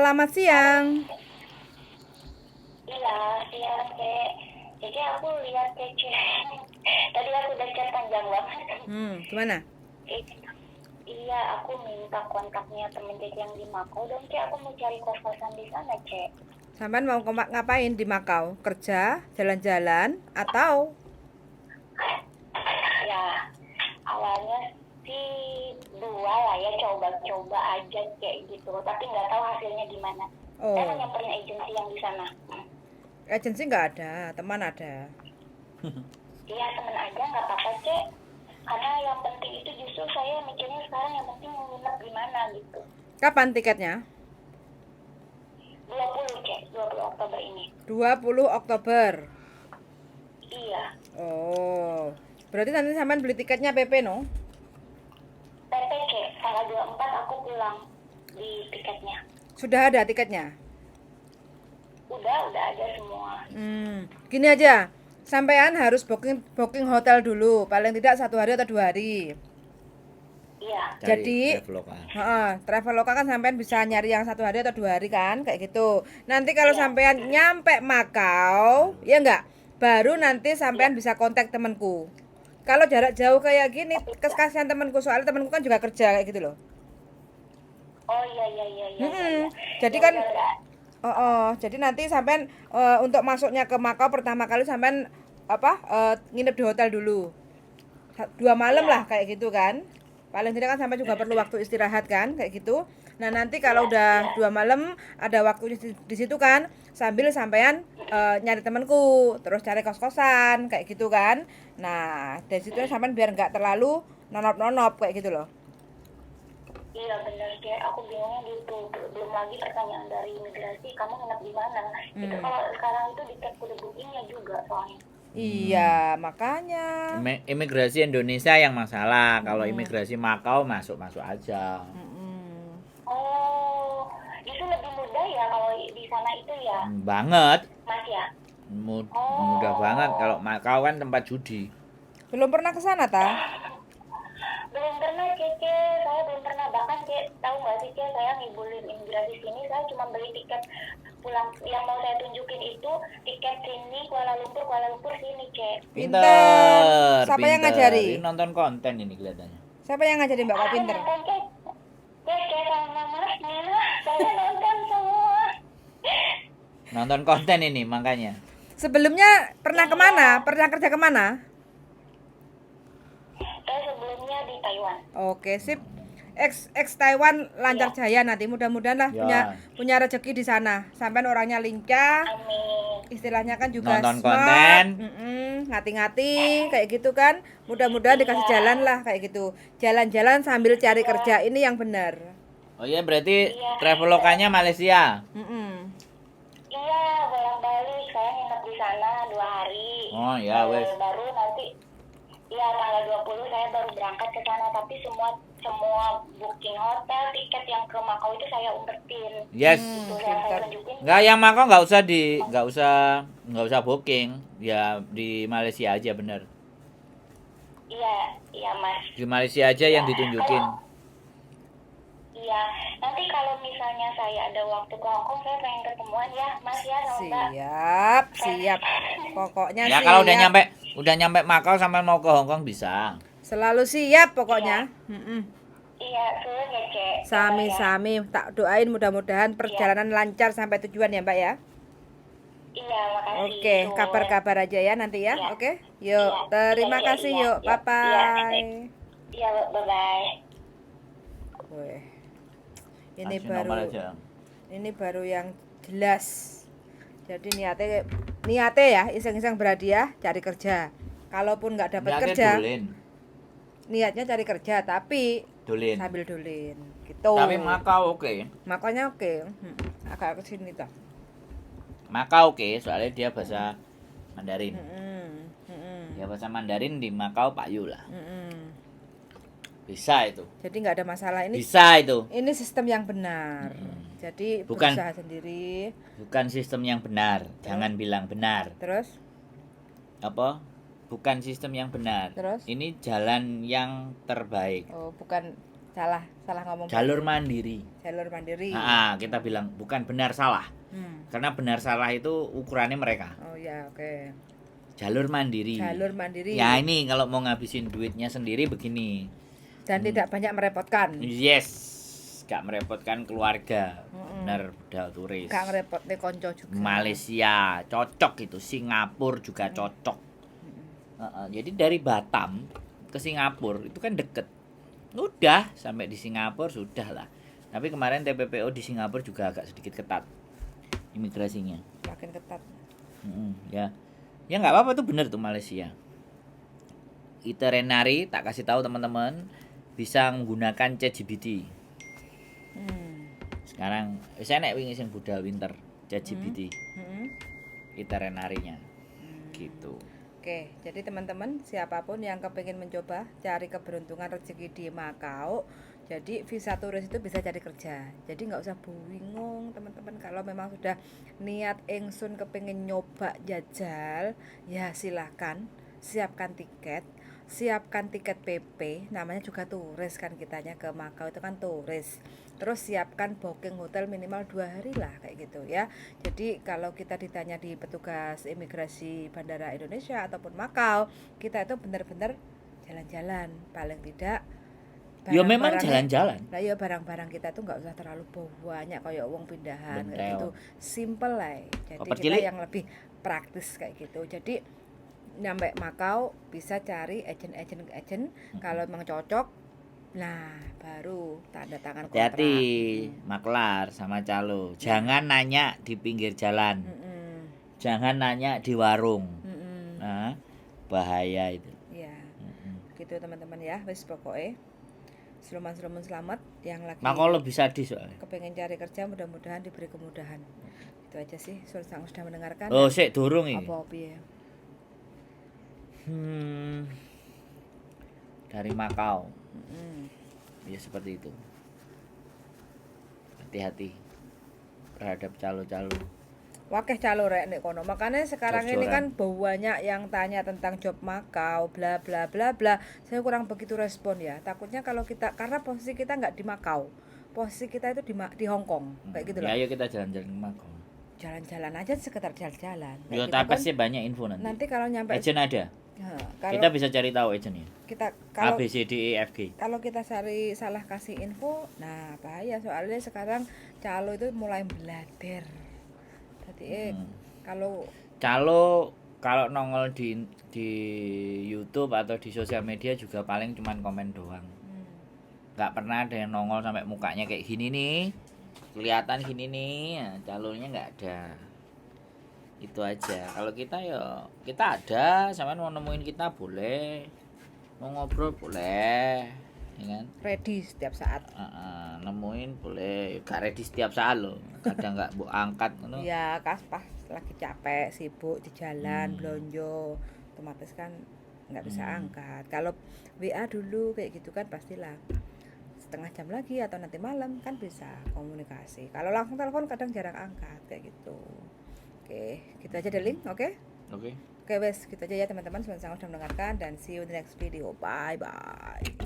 Selamat siang. Iya, siang Cek. Jadi aku lihat Cek. Tadi aku udah chat panjang banget. Gimana? Eh, Iya, aku minta kontaknya temen Cek yang di Makau dong Cek. Aku mau cari kos-kosan di sana Cek. Sampean mau ngapain di Makau? Kerja, jalan-jalan, atau Ya, awalnya sih dua lah ya, coba-coba aja Cek gitu. Tapi nggak tahu hasilnya gimana. Saya mau oh, nyamperin agensi yang di sana. agensi nggak ada, teman ada. Iya, temen aja nggak apa-apa Cek. Karena yang penting itu justru saya mikirnya sekarang yang penting nginep di mana gitu. Kapan tiketnya? 20 Cek, 20 Oktober ini. 20 Oktober. Iya, Oh, berarti nanti sampean beli tiketnya PP no? PP Cek, tanggal 24 aku pulang di tiketnya. Sudah ada tiketnya? Udah ada semua. Gini aja, sampean harus booking hotel dulu, paling tidak 1 hari atau 2 hari. Iya, Jadi, Traveloka kan sampean bisa nyari yang 1 hari atau 2 hari kan, kayak gitu. Nanti kalau Iya. sampean nyampe Makau, ya enggak, baru nanti sampean bisa kontak temanku. Kalau jarak jauh kayak gini, kasihan temanku, soalnya temanku kan juga kerja kayak gitu loh. Oh iya. Jadi Ya kan, udah. jadi nanti sampean untuk masuknya ke Makau pertama kali sampean nginep di hotel dulu. 2 malam Iya. lah kayak gitu kan, paling tidak kan sampai juga perlu waktu istirahat kan kayak gitu. Nah nanti kalau udah 2 malam ada waktunya di situ kan, sambil sampean nyari temanku, terus cari kos-kosan kayak gitu kan. Nah dari situ sampean biar nggak terlalu nonop-nonop kayak gitu loh. Iya benar Cek, aku bingungnya gitu. Belum lagi pertanyaan dari imigrasi, kamu nginep di mana? Itu kalau sekarang itu di tab udah bookingnya juga soalnya. Iya makanya. Imigrasi Indonesia yang masalah. Kalau imigrasi Makau masuk-masuk aja. Oh, itu lebih mudah ya kalau di sana itu ya, Banget. Mas ya? Mudah banget. Kalau Makau kan tempat judi. Belum pernah ke sana ta? Belum pernah Cece, saya belum pernah. Bahkan tahu nggak sih Cece, saya ngibulin imigrasi sini, saya cuma beli tiket pulang. Yang mau saya tunjukin itu tiket sini Kuala Lumpur sini Cek. Pinter. Siapa yang ngajari? Ini nonton konten ini kelihatannya. Siapa yang ngajari Mbak kok pinter? Nonton Cece sama masnya, saya nonton semua. Nonton konten ini makanya. Sebelumnya pernah kemana? Pernah kerja kemana? Saya sebelumnya di Taiwan. Oke, sip. Ex Taiwan lancar jaya nanti, mudah-mudahan lah Ya. punya rezeki di sana. Sampai orangnya lincah, Amin. istilahnya kan juga Nonton smart, konten. ngati-ngati kayak gitu kan. Mudah-mudahan dikasih jalan lah kayak gitu. Jalan-jalan sambil cari kerja, ini yang benar. Oh iya berarti Travelokanya Malaysia. Iya, bolak-balik saya nginep di sana 2 hari. Oh ya wes. Baru nanti tanggal 20 saya baru berangkat ke sana, tapi semua booking hotel, tiket yang ke Makau itu saya umpetin. Yes. Itu yang saya tunjukin. Enggak, yang Makau nggak usah booking. Ya di Malaysia aja bener. Iya Mas. Di Malaysia aja yang ditunjukin. Iya, nanti kalau misalnya saya ada waktu ke Hongkong, saya pengen ketemuan ya Mas ya sama Mbak. Siap. Pokoknya Ya siap. kalau udah nyampe Makau sampai mau ke Hongkong bisa. Selalu siap pokoknya. Iya, sudah ya Cek. Sami-sami, tak doain mudah-mudahan perjalanan lancar sampai tujuan ya Mbak ya. Iya, makasih. Oke, Sun. kabar-kabar aja ya nanti ya. Iya. Oke, yuk. Iya. Terima Iya, kasih iya, yuk. iya. Bye-bye. Iya, bye-bye. Wih. Ini Kasih nomor baru aja. ini baru yang jelas. Jadi niatnya ya iseng-iseng berhadiah cari kerja. Kalaupun nggak dapat Niatnya kerja, dolin. niatnya cari kerja tapi Dolin. sambil dolin gitu. Tapi Makau oke. Makanya oke. Agak kesini toh. Makau oke, soalnya dia bahasa Mandarin. Mm-mm. Ya bahasa Mandarin di Makau payu lah. Mm-mm. Bisa itu. Jadi nggak ada masalah ini. Bisa itu. Ini sistem yang benar. Jadi Bukan. berusaha sendiri. Bukan sistem yang benar. Jangan bilang benar. Terus Bukan sistem yang benar. Terus? Ini jalan yang terbaik. bukan salah ngomong. Jalur mandiri. Jalur mandiri. Kita bilang bukan benar salah. Karena benar salah itu ukurannya mereka. Oh ya, oke. Jalur mandiri. Jalur mandiri. Ya ini kalau mau ngabisin duitnya sendiri begini. Dan tidak banyak merepotkan. Yes, gak merepotkan keluarga. Benar, udah turis. Gak ngerepotne konco juga. Malaysia cocok itu, Singapura juga cocok. Jadi dari Batam ke Singapura itu kan deket. Udah sampai di Singapura sudah lah. Tapi kemarin TPPO di Singapura juga agak sedikit ketat imigrasinya. Makin ketat. Ya nggak apa-apa tuh, bener tuh Malaysia. Itinerary tak kasih tahu teman-teman, bisa menggunakan ChatGPT. Sekarang saya nek wingi sing budal winter ChatGPT. Itinerary-nya. Gitu. Oke, jadi teman-teman siapapun yang kepingin mencoba cari keberuntungan rezeki di Makau, jadi visa turis itu bisa cari kerja. Jadi nggak usah bingung teman-teman, kalau memang sudah niat ingsun kepingin nyoba jajal, ya silahkan siapkan tiket PP, namanya juga turis kan, kitanya ke Makau itu kan turis. Terus siapkan booking hotel minimal 2 hari lah kayak gitu ya. Jadi kalau kita ditanya di petugas imigrasi Bandara Indonesia ataupun Makau, kita itu benar-benar jalan-jalan, paling tidak Ya memang jalan-jalan. Nah ya barang-barang kita tuh nggak usah terlalu banyak kayak uang pindahan Bentel. kayak gitu, simple lah. Jadi Koper kita cilik. yang lebih praktis kayak gitu. Jadi nyampe Makau bisa cari agent kalau memang cocok. Nah, baru tanda tangan kontrak. Hati-hati maklar sama calo. Jangan nanya di pinggir jalan. Jangan nanya di warung. Nah, bahaya itu. Ya. Gitu teman-teman ya. Wis pokoknya Seluman-seluman selamat yang lagi Makau lebih sadis soalnya. kepengen cari kerja, mudah-mudahan diberi kemudahan. Itu aja sih. Sultan sudah mendengarkan. Oh, sik durung iki. Apa piye? Dari Makau. Ya seperti itu. Hati-hati terhadap calo-calo. Wakeh calo rek nek kono. Makanya sekarang ini kan banyak yang tanya tentang job Makau, bla bla bla bla. Saya kurang begitu respon ya. Takutnya kalau kita, karena posisi kita nggak di Makau, posisi kita itu di Hong Kong, kayak gitu loh. Ya ayo kita jalan-jalan ke Makau. Jalan-jalan aja, sekedar jalan-jalan. Ya gitu tapi kan. sih banyak info nanti. Nanti kalau nyampe Agent ada. kalau Kita bisa cari tahu agentnya. kita A kalau B C D E F G. kalau kita cari salah kasih info, nah bahaya, soalnya sekarang calo itu mulai belader. Jadi kalau Kalau nongol di YouTube atau di sosial media juga paling cuman komen doang. Nggak pernah ada yang nongol sampai mukanya kayak gini nih, kelihatan gini nih, ya, calonnya nggak ada. Itu aja. Kalau kita ya kita ada, sampean mau nemuin kita boleh, mau ngobrol boleh, ya kan? ready setiap saat. Nemuin boleh, gak ready setiap saat loh. Kadang nggak bu angkat, ngono. Ya pas lagi capek, sibuk di jalan, blonjo, otomatis kan nggak bisa angkat. Kalau WA dulu kayak gitu kan pastilah setengah jam lagi atau nanti malam kan bisa komunikasi. Kalau langsung telepon kadang jarang angkat kayak gitu. Oke, gitu aja deh link, oke? Oke. Oke wes, gitu aja ya teman-teman. Semoga sudah mendengarkan dan see you in the next video. Bye bye.